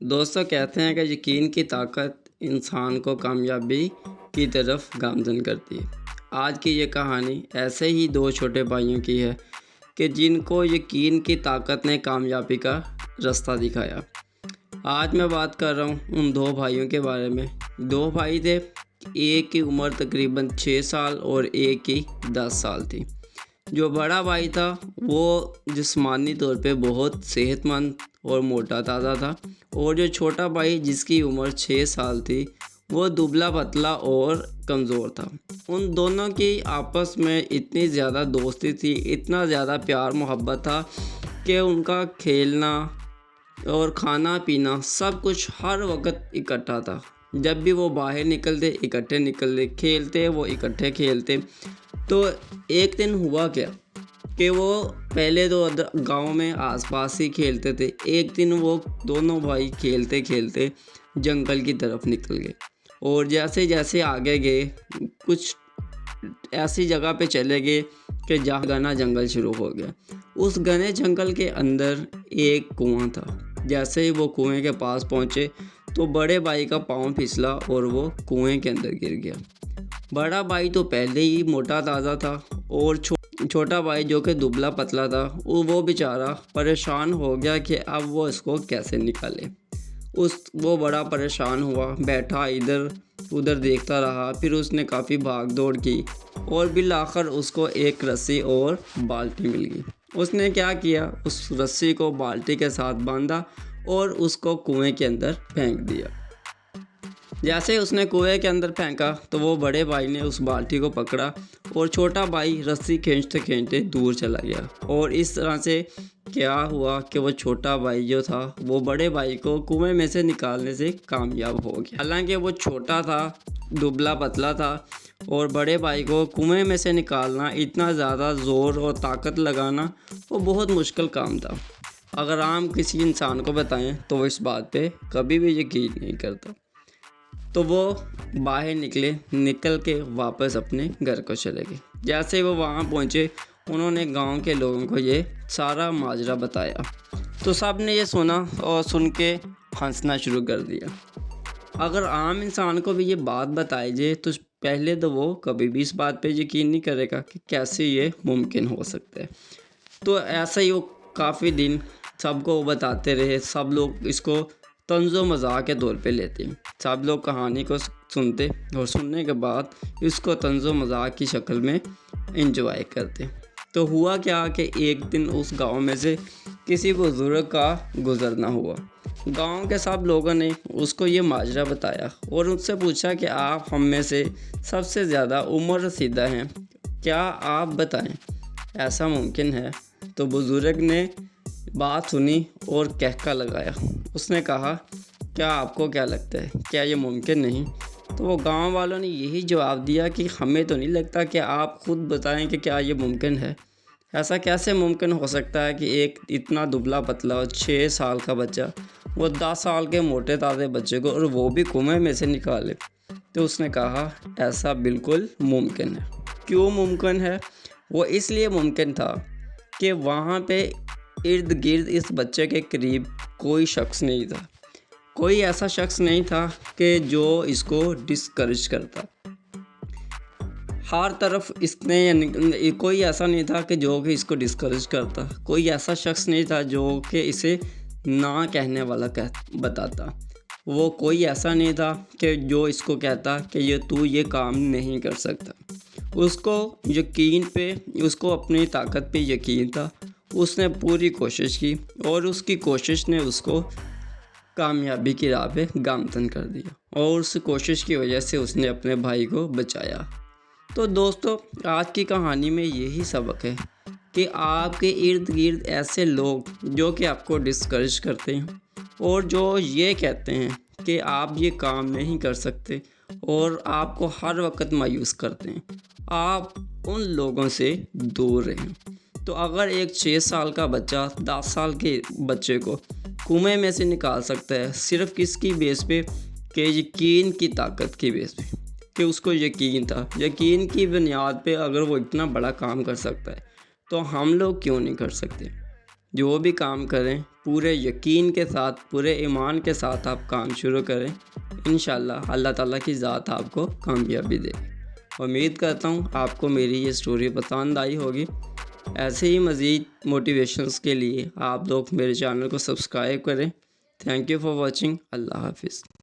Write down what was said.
دوستوں کہتے ہیں کہ یقین کی طاقت انسان کو کامیابی کی طرف گامزن کرتی ہے۔ آج کی یہ کہانی ایسے ہی دو چھوٹے بھائیوں کی ہے کہ جن کو یقین کی طاقت نے کامیابی کا راستہ دکھایا۔ آج میں بات کر رہا ہوں ان دو بھائیوں کے بارے میں۔ دو بھائی تھے، ایک کی عمر تقریباً 6 سال اور ایک کی 10 سال تھی۔ جو بڑا بھائی تھا وہ جسمانی طور پہ بہت صحت مند اور موٹا تازہ تھا، اور جو چھوٹا بھائی جس کی عمر 6 سال تھی وہ دبلا پتلا اور کمزور تھا۔ ان دونوں کی آپس میں اتنی زیادہ دوستی تھی، اتنا زیادہ پیار محبت تھا کہ ان کا کھیلنا اور کھانا پینا سب کچھ ہر وقت اکٹھا تھا۔ جب بھی وہ باہر نکلتے اکٹھے نکلتے، کھیلتے وہ اکٹھے کھیلتے۔ تو ایک دن ہوا کیا کہ وہ پہلے تو گاؤں میں آس پاس ہی کھیلتے تھے۔ ایک دن وہ دونوں بھائی کھیلتے کھیلتے جنگل کی طرف نکل گئے، اور جیسے جیسے آگے گئے کچھ ایسی جگہ پہ چلے گئے کہ جہاں گھنا جنگل شروع ہو گیا۔ اس گھنے جنگل کے اندر ایک کنواں تھا۔ جیسے ہی وہ کنویں کے پاس پہنچے تو بڑے بھائی کا پاؤں پھسلا اور وہ کنویں کے اندر گر گیا۔ بڑا بھائی تو پہلے ہی موٹا تازہ تھا، اور چھوٹا بھائی جو کہ دبلا پتلا تھا وہ بیچارہ پریشان ہو گیا کہ اب وہ اس کو کیسے نکالے۔ وہ بڑا پریشان ہوا، بیٹھا ادھر ادھر دیکھتا رہا۔ پھر اس نے کافی بھاگ دوڑ کی اور بالآخر اس کو ایک رسی اور بالٹی مل گئی۔ اس نے کیا کیا، اس رسی کو بالٹی کے ساتھ باندھا اور اس کو کنویں کے اندر پھینک دیا۔ جیسے اس نے کنویں کے اندر پھینکا تو وہ بڑے بھائی نے اس بالٹی کو پکڑا اور چھوٹا بھائی رسی کھینچتے کھینچتے دور چلا گیا۔ اور اس طرح سے کیا ہوا کہ وہ چھوٹا بھائی جو تھا وہ بڑے بھائی کو کنویں میں سے نکالنے سے کامیاب ہو گیا۔ حالانکہ وہ چھوٹا تھا، دبلا پتلا تھا، اور بڑے بھائی کو کنویں میں سے نکالنا، اتنا زیادہ زور اور طاقت لگانا وہ بہت مشکل کام تھا۔ اگر عام کسی انسان کو بتائیں تو وہ اس بات پہ کبھی بھی یقین نہیں کرتا۔ تو وہ باہر نکل کے واپس اپنے گھر کو چلے گئے۔ جیسے وہ وہاں پہنچے انہوں نے گاؤں کے لوگوں کو یہ سارا ماجرا بتایا، تو سب نے یہ سنا اور سن کے ہنسنا شروع کر دیا۔ اگر عام انسان کو بھی یہ بات بتائی جائے تو پہلے تو وہ کبھی بھی اس بات پہ یقین نہیں کرے گا کہ کیسے یہ ممکن ہو سکتا ہے۔ تو ایسا ہی وہ کافی دن سب کو بتاتے رہے۔ سب لوگ اس کو طنز و مزاح کے طور پہ لیتے ہیں۔ سب لوگ کہانی کو سنتے اور سننے کے بعد اس کو طنز و مزاح کی شکل میں انجوائے کرتے۔ تو ہوا کیا کہ ایک دن اس گاؤں میں سے کسی بزرگ کا گزرنا ہوا۔ گاؤں کے سب لوگوں نے اس کو یہ ماجرا بتایا اور ان سے پوچھا کہ آپ ہم میں سے سب سے زیادہ عمر رسیدہ ہیں، کیا آپ بتائیں ایسا ممکن ہے؟ تو بزرگ نے بات سنی اور کہکا لگایا۔ اس نے کہا، کیا آپ کو کیا لگتا ہے، کیا یہ ممکن نہیں؟ تو وہ گاؤں والوں نے یہی جواب دیا کہ ہمیں تو نہیں لگتا، کہ آپ خود بتائیں کہ کیا یہ ممکن ہے۔ ایسا کیسے ممکن ہو سکتا ہے کہ ایک اتنا دبلا پتلا اور 6 سال کا بچہ وہ 10 سال کے موٹے تازے بچے کو، اور وہ بھی کنویں میں سے نکالے؟ تو اس نے کہا ایسا بالکل ممکن ہے۔ کیوں ممکن ہے؟ وہ اس لیے ممکن تھا کہ وہاں پہ ارد گرد اس بچے کے قریب کوئی شخص نہیں تھا، کوئی ایسا شخص نہیں تھا کہ جو اس کو ڈسکریج کرتا۔ ہر طرف اس نے کوئی ایسا نہیں تھا کہ جو کہ اس کو ڈسکریج کرتا، کوئی ایسا شخص نہیں تھا جو کہ اسے نہ کہنے والا بتاتا۔ وہ کوئی ایسا نہیں تھا کہ جو اس کو کہتا کہ تو یہ کام نہیں کر سکتا۔ اس کو یقین پہ، اس کو اپنی طاقت پہ یقین تھا۔ اس نے پوری کوشش کی اور اس کی کوشش نے اس کو کامیابی کی راہ پہ گامزن کر دیا، اور اس کوشش کی وجہ سے اس نے اپنے بھائی کو بچایا۔ تو دوستو آج کی کہانی میں یہی سبق ہے کہ آپ کے ارد گرد ایسے لوگ جو کہ آپ کو ڈسکریج کرتے ہیں اور جو یہ کہتے ہیں کہ آپ یہ کام نہیں کر سکتے اور آپ کو ہر وقت مایوس کرتے ہیں، آپ ان لوگوں سے دور رہیں۔ تو اگر ایک 6 سال کا بچہ 10 سال کے بچے کو کنویں میں سے نکال سکتا ہے، صرف کس کی بیس پہ؟ کہ یقین کی طاقت کی بیس پہ، کہ اس کو یقین تھا۔ یقین کی بنیاد پہ اگر وہ اتنا بڑا کام کر سکتا ہے تو ہم لوگ کیوں نہیں کر سکتے؟ جو بھی کام کریں پورے یقین کے ساتھ، پورے ایمان کے ساتھ آپ کام شروع کریں، انشاءاللہ اللہ تعالیٰ کی ذات آپ کو کامیابی دے۔ امید کرتا ہوں آپ کو میری یہ سٹوری پسند آئی ہوگی۔ ایسے ہی مزید موٹیویشنز کے لیے آپ لوگ میرے چینل کو سبسکرائب کریں۔ Thank you for watching. Allah حافظ۔